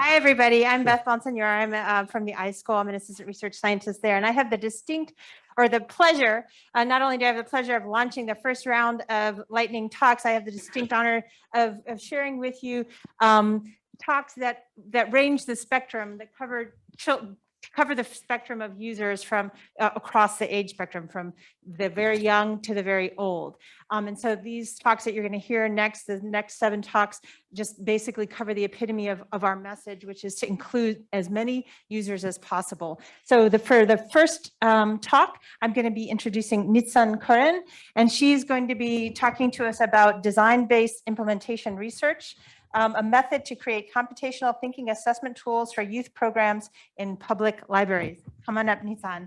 Hi, everybody. I'm Beth Bonsignor. I'm from the iSchool. I'm an assistant research scientist there, and I have the distinct or the pleasure, not only do I have the pleasure of launching the first round of lightning talks, I have the distinct honor of sharing with you talks that range the spectrum, that cover the spectrum of users from across the age spectrum, from the very young to the very old. And so these talks that you're going to hear next, the next 7 talks, just basically cover the epitome of our message, which is to include as many users as possible. So for the first talk, I'm going to be introducing Nitsan Koren, and she's going to be talking to us about design-based implementation research, a method to create computational thinking assessment tools for youth programs in public libraries. Come on up, Nitsan.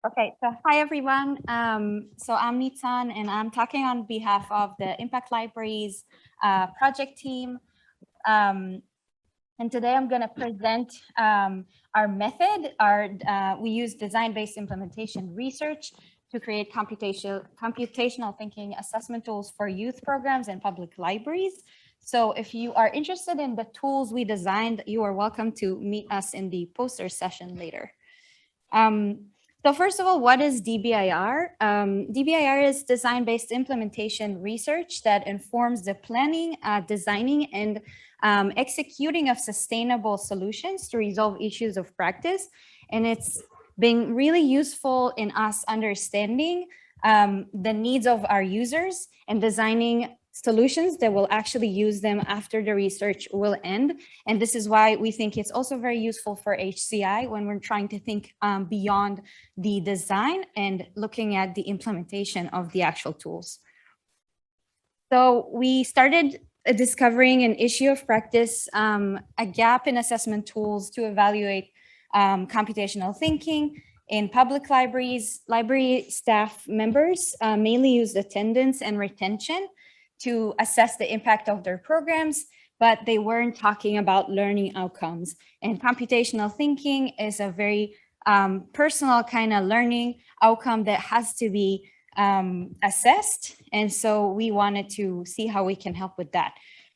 Okay, so hi everyone. So I'm Nitsan, and I'm talking on behalf of the Impact Libraries project team. And today I'm going to present our method. We use design-based implementation research to create computational thinking assessment tools for youth programs and public libraries. So if you are interested in the tools we designed, you are welcome to meet us in the poster session later. So first of all, what is DBIR? DBIR is design-based implementation research that informs the planning, designing, and executing of sustainable solutions to resolve issues of practice. And it's been really useful in us understanding the needs of our users and designing solutions that will actually use them after the research will end. And this is why we think it's also very useful for HCI when we're trying to think beyond the design and looking at the implementation of the actual tools. So we started discovering an issue of practice, a gap in assessment tools to evaluate computational thinking in public libraries. Library staff members mainly use attendance and retention to assess the impact of their programs, but they weren't talking about learning outcomes. And computational thinking is a very personal kind of learning outcome that has to be assessed. And so we wanted to see how we can help with that.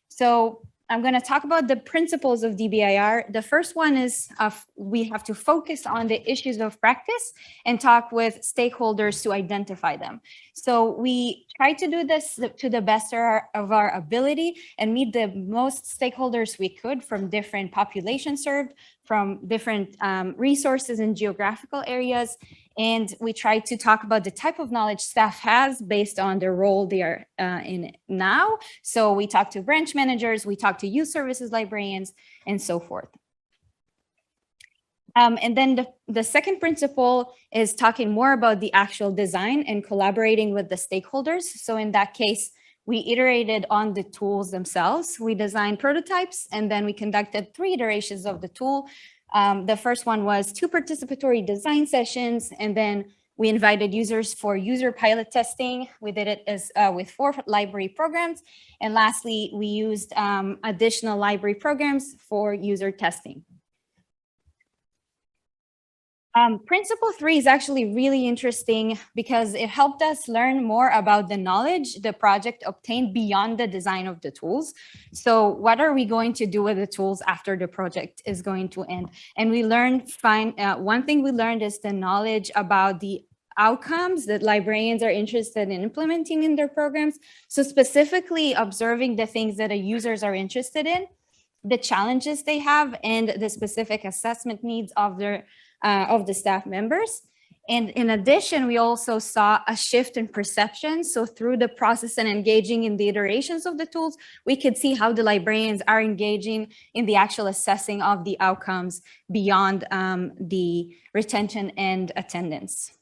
So I'm going to talk about the principles of DBIR. The first one is we have to focus on the issues of practice and talk with stakeholders to identify them. So we try to do this to the best of our ability and meet the most stakeholders we could from different populations served, from different resources and geographical areas. And we try to talk about the type of knowledge staff has based on the role they are in now. So we talk to branch managers, we talk to youth services librarians, and so forth. And then the second principle is talking more about the actual design and collaborating with the stakeholders. So in that case, we iterated on the tools themselves. We designed prototypes, and then we conducted 3 iterations of the tool. The first one was 2 participatory design sessions, and then we invited users for user pilot testing. We did it with 4 library programs. And lastly, we used additional library programs for user testing. Principle 3 is actually really interesting because it helped us learn more about the knowledge the project obtained beyond the design of the tools. So what are we going to do with the tools after the project is going to end? And we learned, one thing we learned is the knowledge about the outcomes that librarians are interested in implementing in their programs. So specifically observing the things that the users are interested in, the challenges they have, and the specific assessment needs of the staff members. And in addition, we also saw a shift in perception. So through the process and engaging in the iterations of the tools, we could see how the librarians are engaging in the actual assessing of the outcomes beyond the retention and attendance.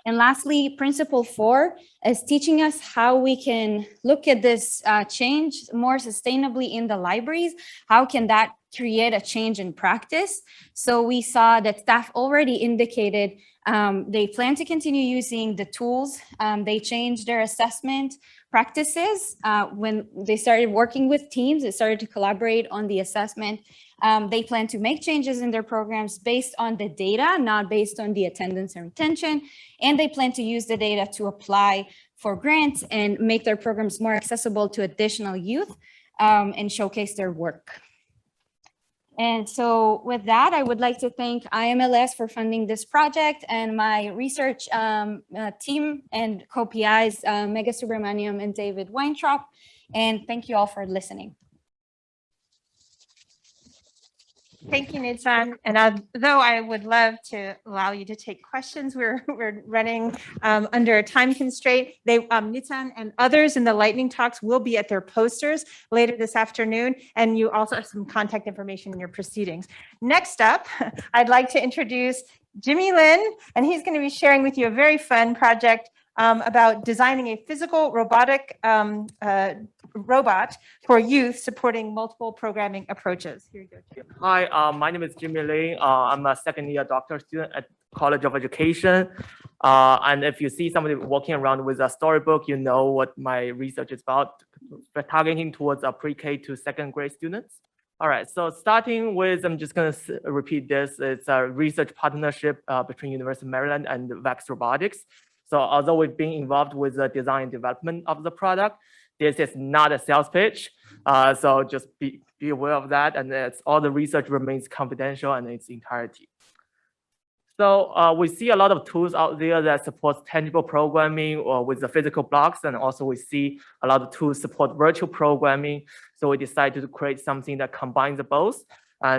And lastly, principle 4 is teaching us how we can look at this change more sustainably in the libraries. How can that create a change in practice? So we saw that staff already indicated they plan to continue using the tools. They changed their assessment practices. When they started working with teams, they started to collaborate on the assessment. They plan to make changes in their programs based on the data, not based on the attendance and retention. And they plan to use the data to apply for grants and make their programs more accessible to additional youth and showcase their work. And so with that, I would like to thank IMLS for funding this project and my research team and co-PIs, Mega Subramaniam and David Weintraub. And thank you all for listening. Thank you, Nitsan. And though I would love to allow you to take questions, we're running under a time constraint. Nitsan and others in the lightning talks will be at their posters later this afternoon, and you also have some contact information in your proceedings. Next up, I'd like to introduce Jimmy Lin, and he's going to be sharing with you a very fun project about designing a physical robotic robot for youth supporting multiple programming approaches. Here you go, Jim. Hi, my name is Jimmy Lin. I'm a second-year doctoral student at College of Education. And if you see somebody walking around with a storybook, you know what my research is about. We're targeting towards a pre-K to second grade students. All right, so starting with, I'm just going to repeat this. It's a research partnership between University of Maryland and VAX Robotics. So although we've been involved with the design and development of the product, this is not a sales pitch. So just be aware of that. And all the research remains confidential in its entirety. So we see a lot of tools out there that support tangible programming or with the physical blocks. And also we see a lot of tools support virtual programming. So we decided to create something that combines both.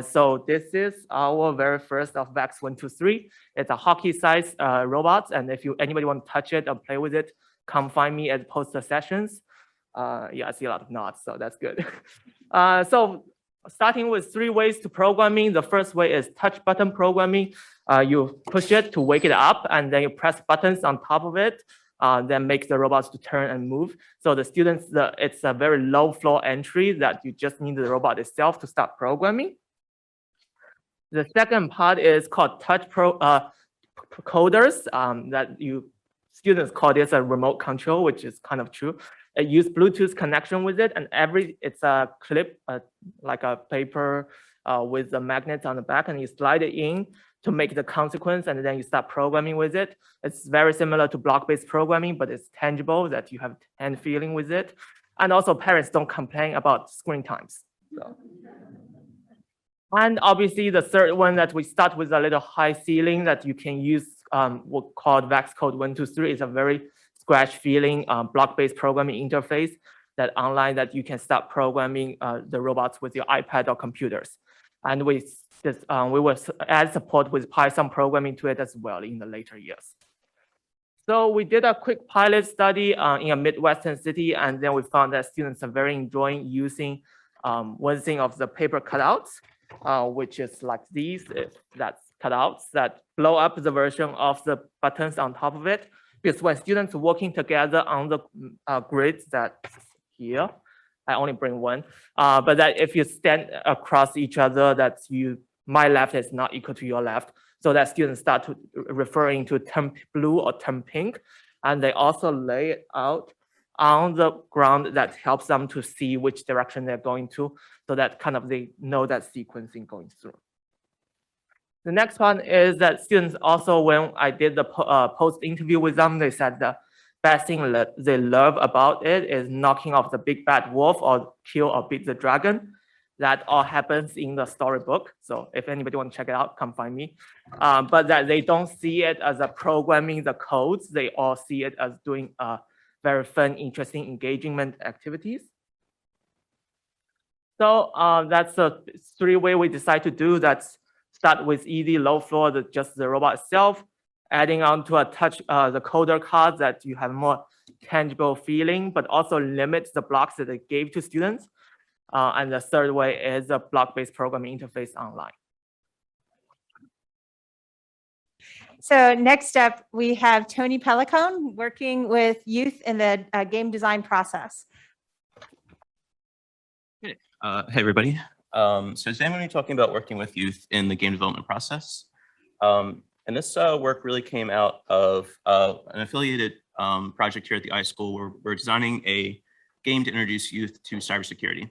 So this is our very first of VAX 123. It's a hockey-sized robot. And if anybody want to touch it or play with it, come find me at poster sessions. Yeah, I see a lot of nods, so that's good. So starting with 3 ways to programming. The first way is touch button programming. You push it to wake it up, and then you press buttons on top of it, then make the robots to turn and move. So the students, it's a very low floor entry that you just need the robot itself to start programming. The second part is called touch coders that students call this a remote control, which is kind of true. It uses Bluetooth connection with it, and it's a clip like a paper with a magnet on the back, and you slide it in to make the consequence, and then you start programming with it. It's very similar to block-based programming, but it's tangible that you have hand feeling with it. And also parents don't complain about screen times. So. And obviously the third one that we start with a little high ceiling that you can use what called VAX code 123 is a very scratch feeling block-based programming interface that online that you can start programming the robots with your iPad or computers. And we will add support with Python programming to it as well in the later years. So we did a quick pilot study in a Midwestern city, and then we found that students are very enjoying using one thing of the paper cutouts, which is like these, that's cutouts that blow up the version of the buttons on top of it. Because when students working together on the grid that's here, I only bring one, but that if you stand across each other, that's my left is not equal to your left. So that students start to referring to term blue or term pink. And they also lay it out on the ground that helps them to see which direction they're going to, so that kind of they know that sequencing going through. The next one is that students also, when I did the post interview with them, they said the best thing that they love about it is knocking off the big bad wolf or kill or beat the dragon. That all happens in the storybook. So if anybody want to check it out, come find me. But that they don't see it as a programming the codes. They all see it as doing very fun, interesting engagement activities. So that's the 3 ways we decide to do that. Start with easy low floor, just the robot itself, adding on to a touch the coder card that you have more tangible feeling, but also limits the blocks that they gave to students. And the third way is a block-based programming interface online. So next up, we have Tony Pellicone working with youth in the game design process. Hey, everybody. So today I'm going to be talking about working with youth in the game development process. And this work really came out of an affiliated project here at the iSchool where we're designing a game to introduce youth to cybersecurity.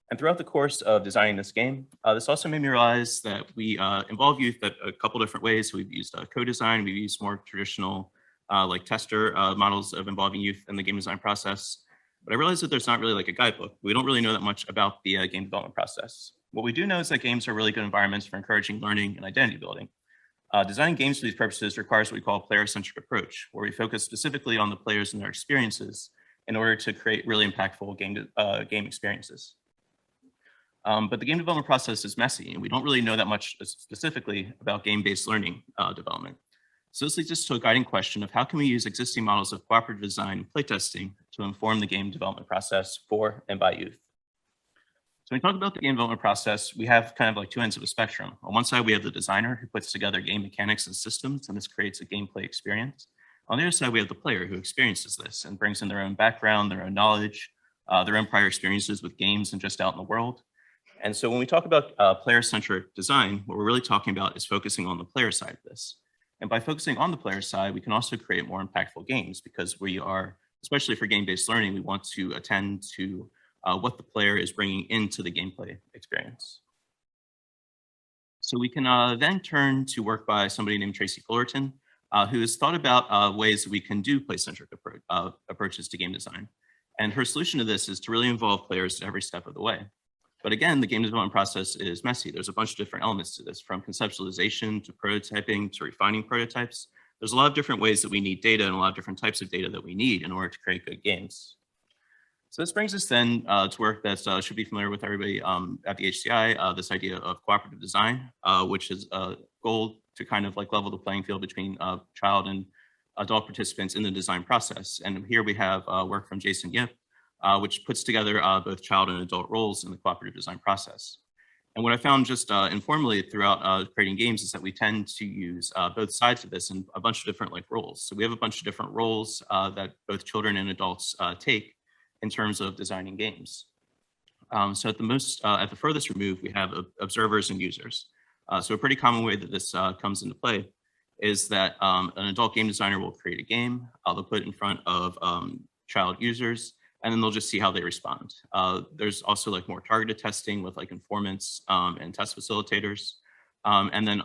And throughout the course of designing this game, this also made me realize that we involve youth at a couple different ways. So we've used co-design, we've used more traditional like tester models of involving youth in the game design process. But I realized that there's not really like a guidebook. We don't really know that much about the game development process. What we do know is that games are really good environments for encouraging learning and identity building. Designing games for these purposes requires what we call a player-centric approach, where we focus specifically on the players and their experiences in order to create really impactful game experiences. But the game development process is messy, and we don't really know that much specifically about game-based learning development. So this leads us to a guiding question of how can we use existing models of cooperative design and playtesting to inform the game development process for and by youth. So when we talk about the game development process, we have kind of like two ends of a spectrum. On one side, we have the designer who puts together game mechanics and systems, and this creates a gameplay experience. On the other side, we have the player who experiences this and brings in their own background, their own knowledge, their own prior experiences with games and just out in the world. And so when we talk about player-centric design, what we're really talking about is focusing on the player side of this. And by focusing on the player side, we can also create more impactful games because we are, especially for game-based learning, we want to attend to what the player is bringing into the gameplay experience. So we can then turn to work by somebody named Tracy Fullerton, who has thought about ways that we can do play-centric approaches to game design. And her solution to this is to really involve players at every step of the way. But again, the game development process is messy. There's a bunch of different elements to this, from conceptualization to prototyping to refining prototypes. There's a lot of different ways that we need data and a lot of different types of data that we need in order to create good games. So this brings us then to work that should be familiar with everybody at the HCI, this idea of cooperative design, which is a goal to kind of like level the playing field between child and adult participants in the design process. And here we have work from Jason Yip, which puts together both child and adult roles in the cooperative design process. And what I found just informally throughout creating games is that we tend to use both sides of this in a bunch of different like roles. So we have a bunch of different roles that both children and adults take in terms of designing games. So at the furthest remove, we have observers and users. So a pretty common way that this comes into play is that an adult game designer will create a game, they'll put it in front of child users, and then they'll just see how they respond. There's also like more targeted testing with like informants and test facilitators. And then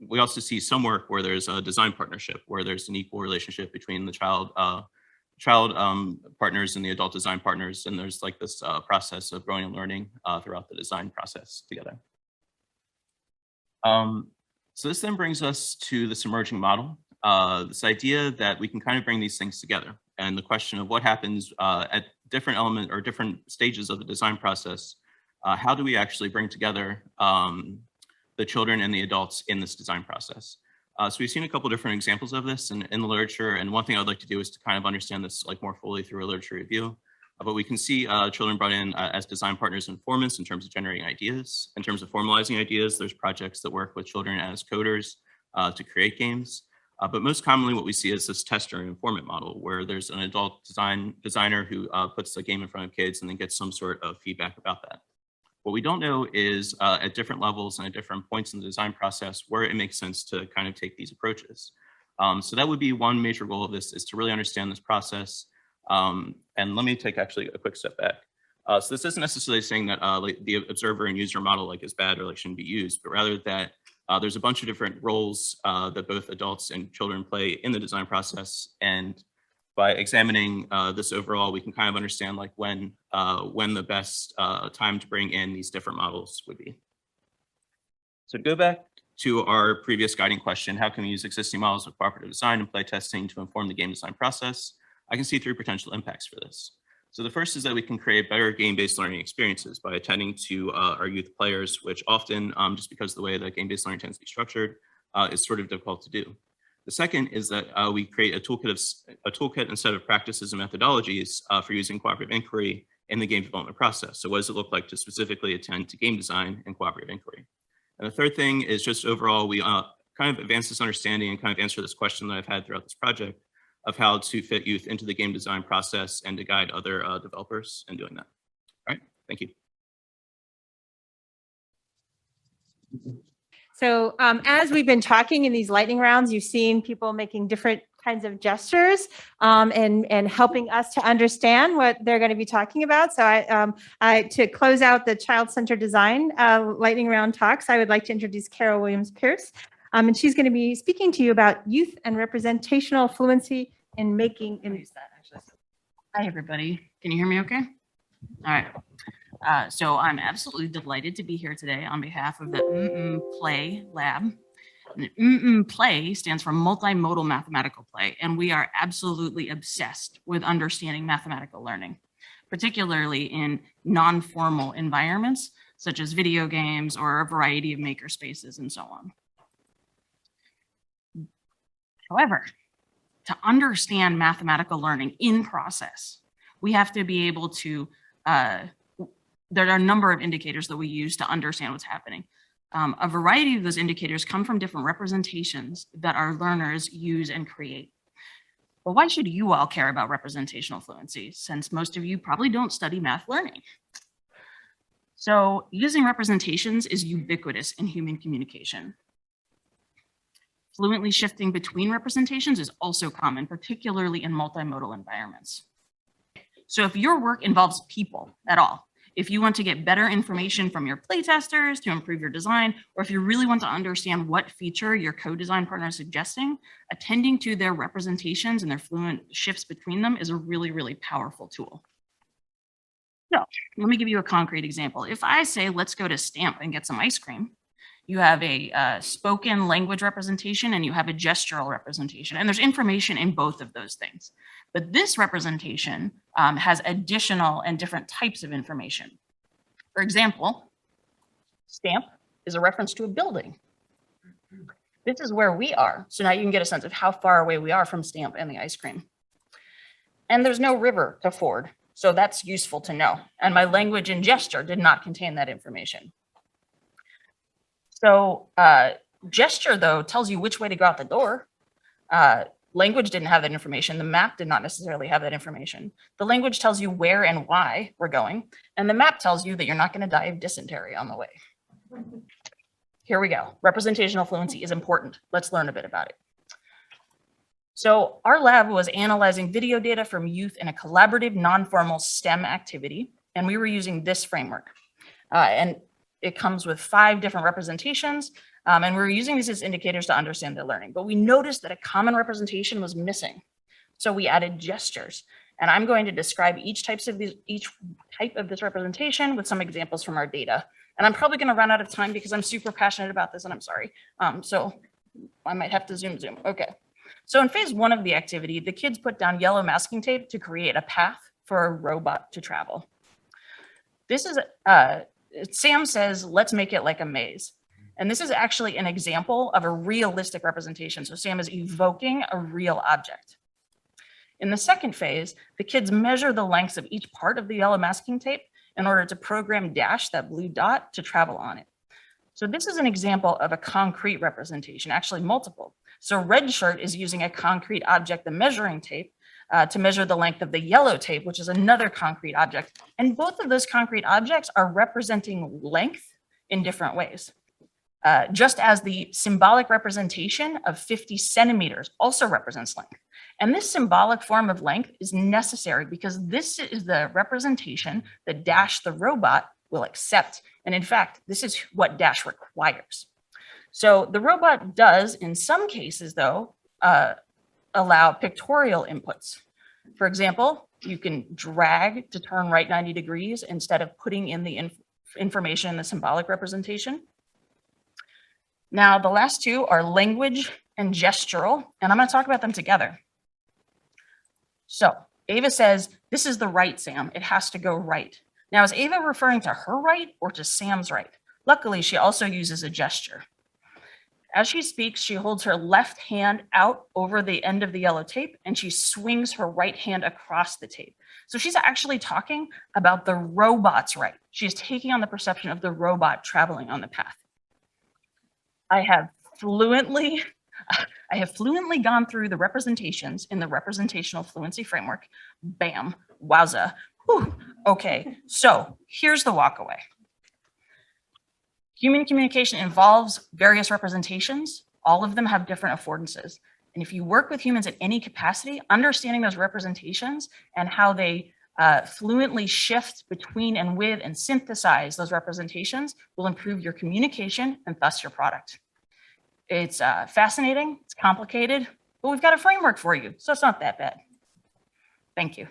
we also see some work where there's a design partnership, where there's an equal relationship between the child partners and the adult design partners. And there's like this process of growing and learning throughout the design process together. So this then brings us to this emerging model, this idea that we can kind of bring these things together. And the question of what happens at different elements or different stages of the design process, how do we actually bring together the children and the adults in this design process? So we've seen a couple different examples of this in the literature, and one thing I'd like to do is to kind of understand this like more fully through a literature review. But we can see children brought in as design partners and informants in terms of generating ideas. In terms of formalizing ideas, there's projects that work with children as coders to create games. But most commonly what we see is this tester and informant model, where there's an adult designer who puts the game in front of kids and then gets some sort of feedback about that. What we don't know is at different levels and at different points in the design process where it makes sense to kind of take these approaches. So that would be one major goal of this, is to really understand this process. And let me take actually a quick step back. So this isn't necessarily saying that like the observer and user model like is bad or like shouldn't be used, but rather that there's a bunch of different roles that both adults and children play in the design process. And by examining this overall, we can kind of understand like when the best time to bring in these different models would be. So to go back to our previous guiding question, how can we use existing models of cooperative design and play testing to inform the game design process? I can see 3 potential impacts for this. So the first is that we can create better game-based learning experiences by attending to our youth players, which often, just because of the way that game-based learning tends to be structured, is sort of difficult to do. The second is that we create a toolkit and set of practices and methodologies for using cooperative inquiry in the game development process. So what does it look like to specifically attend to game design and cooperative inquiry? And the third thing is just overall, we kind of advance this understanding and kind of answer this question that I've had throughout this project of how to fit youth into the game design process and to guide other developers in doing that. All right, thank you. So as we've been talking in these lightning rounds, you've seen people making different kinds of gestures and helping us to understand what they're going to be talking about. So to close out the child-centered design lightning round talks, I would like to introduce Carol Williams-Pierce. And she's going to be speaking to you about youth and representational fluency in making images. Hi, everybody. Can you hear me okay? All right. So I'm absolutely delighted to be here today on behalf of the Play Lab. And Play stands for multimodal mathematical play, and we are absolutely obsessed with understanding mathematical learning, particularly in non-formal environments, such as video games or a variety of maker spaces and so on. However, to understand mathematical learning in process, we have to be able to, there are a number of indicators that we use to understand what's happening. A variety of those indicators come from different representations that our learners use and create. But why should you all care about representational fluency, since most of you probably don't study math learning? So using representations is ubiquitous in human communication. Fluently shifting between representations is also common, particularly in multimodal environments. So if your work involves people at all, if you want to get better information from your playtesters to improve your design, or if you really want to understand what feature your co-design partner is suggesting, attending to their representations and their fluent shifts between them is a really, really powerful tool. So let me give you a concrete example. If I say, let's go to Stamp and get some ice cream, you have a spoken language representation and you have a gestural representation, and there's information in both of those things. But this representation has additional and different types of information. For example, Stamp is a reference to a building. This is where we are. So now you can get a sense of how far away we are from Stamp and the ice cream. And there's no river to ford, so that's useful to know. And my language and gesture did not contain that information. So gesture, though, tells you which way to go out the door. Language didn't have that information. The map did not necessarily have that information. The language tells you where and why we're going, and the map tells you that you're not going to die of dysentery on the way. Here we go. Representational fluency is important. Let's learn a bit about it. So our lab was analyzing video data from youth in a collaborative, non-formal STEM activity, and we were using this framework. And it comes with 5 different representations, and we're using these as indicators to understand their learning. But we noticed that a common representation was missing. So we added gestures. And I'm going to describe each type of this representation with some examples from our data. And I'm probably going to run out of time because I'm super passionate about this, and I'm sorry. So I might have to zoom. Okay. So in phase 1 of the activity, the kids put down yellow masking tape to create a path for a robot to travel. This is Sam says, let's make it like a maze. And this is actually an example of a realistic representation. So Sam is evoking a real object. In the second phase, the kids measure the lengths of each part of the yellow masking tape in order to program Dash, that blue dot, to travel on it. So this is an example of a concrete representation, actually multiple. So Red Shirt is using a concrete object, the measuring tape, to measure the length of the yellow tape, which is another concrete object. And both of those concrete objects are representing length in different ways. Just as the symbolic representation of 50 centimeters also represents length. And this symbolic form of length is necessary because this is the representation that Dash the robot will accept. And in fact, this is what Dash requires. So the robot does, in some cases though, allow pictorial inputs. For example, you can drag to turn right 90 degrees instead of putting in the information in the symbolic representation. Now, the last 2 are language and gestural, and I'm going to talk about them together. So Ava says, this is the right, Sam. It has to go right. Now, is Ava referring to her right or to Sam's right? Luckily, she also uses a gesture. As she speaks, she holds her left hand out over the end of the yellow tape, and she swings her right hand across the tape. So she's actually talking about the robot's right. She's taking on the perception of the robot traveling on the path. I have fluently gone through the representations in the representational fluency framework. Bam, wowza. Whew. Okay, so here's the walkaway. Human communication involves various representations. All of them have different affordances. And if you work with humans in any capacity, understanding those representations and how they fluently shift between and with and synthesize those representations will improve your communication and thus your product. It's fascinating, it's complicated, but we've got a framework for you, so it's not that bad. Thank you.